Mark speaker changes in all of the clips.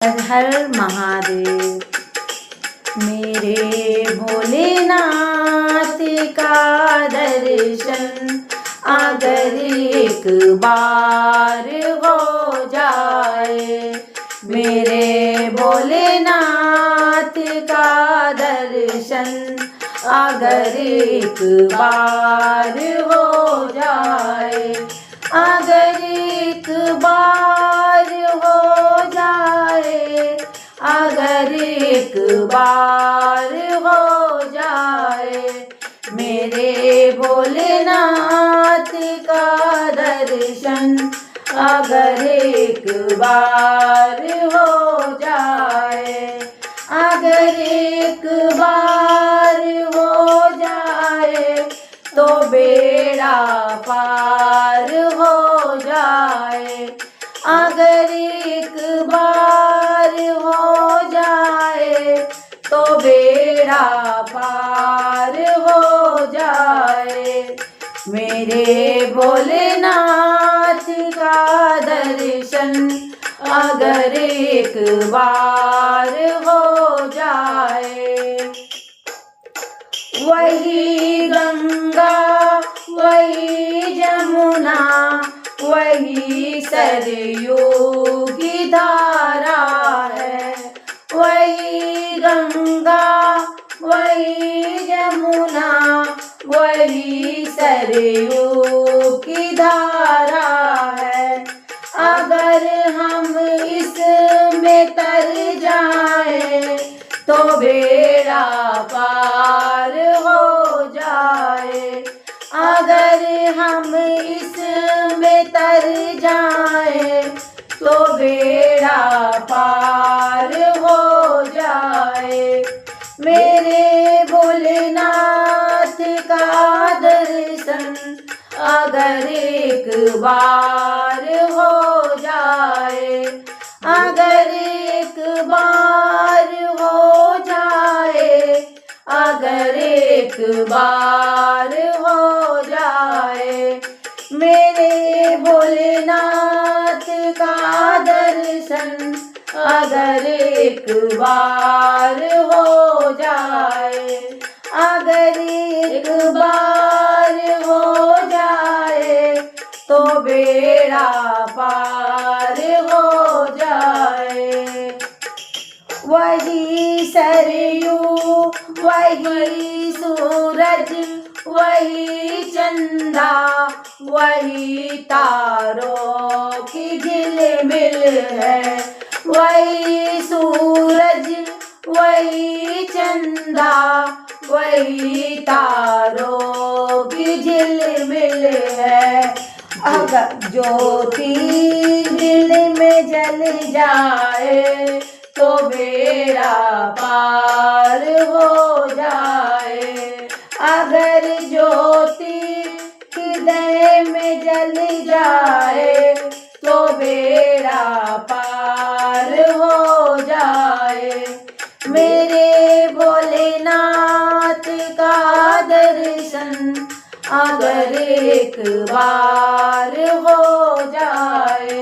Speaker 1: हर हर महादेव। मेरे भोलेनाथ का दर्शन अगर एक बार हो जाए, मेरे भोलेनाथ का दर्शन अगर एक बार हो जाए, अगर एक बार हो जाए, अगर एक बार हो जाए, मेरे भोलेनाथ का दर्शन अगर एक बार हो जाए, अगर एक बार हो जाए तो बेड़ा पार हो जाए, अगर एक बार हो जाए तो बेड़ा पार हो जाए, मेरे भोलेनाथ का दर्शन अगर एक बार हो जाए। वही गंगा वही जमुना वही सरयू की धारा है, वही गंगा वही जमुना वही सरयू की धारा है, अगर हम इसमें तर जाए तो बेड़ा पार हो जाए, अगर हम इसमें तर जाए तो बेड़ा पार हो जाए, मेरे भोलेनाथ का दर्शन अगर एक बार हो जाए, अगर एक बार हो जाए, अगर एक बार हो जाए, मेरे भोलेनाथ का दर्शन अगर एक बार हो जाए, अगर एक बार हो जाए तो बेड़ा पार हो जाए। वही सरयू वही सूरज वही चंदा वही तारों की झिलमिल है, वही सूरज वही चंदा वही तारों की झिलमिल है, अगर ज्योति दिल में जल जाए तो बेड़ा पार हो जाए, अगर ज्योति हृदय में जल जाए तो बेड़ा पार हो जाए, मेरे भोलेनाथ का दर्शन अगर एक बार हो जाए,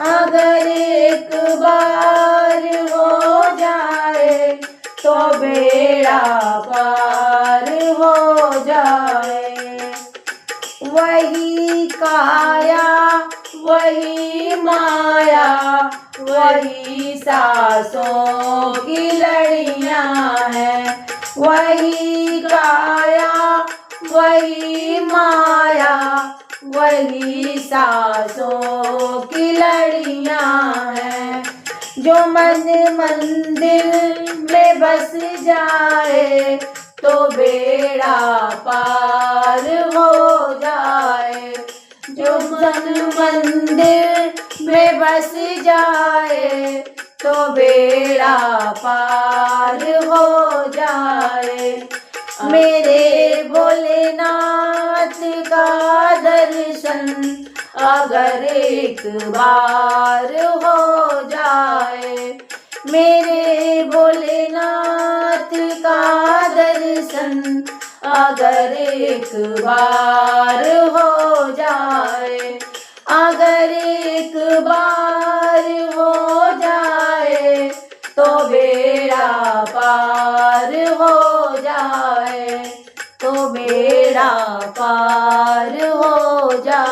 Speaker 1: अगर एक बार हो जाए तो बेड़ा पार हो जाए। वही काया वही माया वही सांसों की लड़ियां हैं, वही काया वही माया वही सांसों की लड़ियां हैं, जो मन मंदिर में बस जाए तो बेड़ा पार हो जाए, जो मन मंदिर में बस जाए तो बेड़ा पार हो जाए, मेरे भोलेनाथ का दर्शन अगर एक बार हो जाए, मेरे भोलेनाथ का दर्शन अगर एक बार हो जाए, अगर एक बार हो जाए तो बेड़ा पार हो जाए, तो बेड़ा पार हो जाए।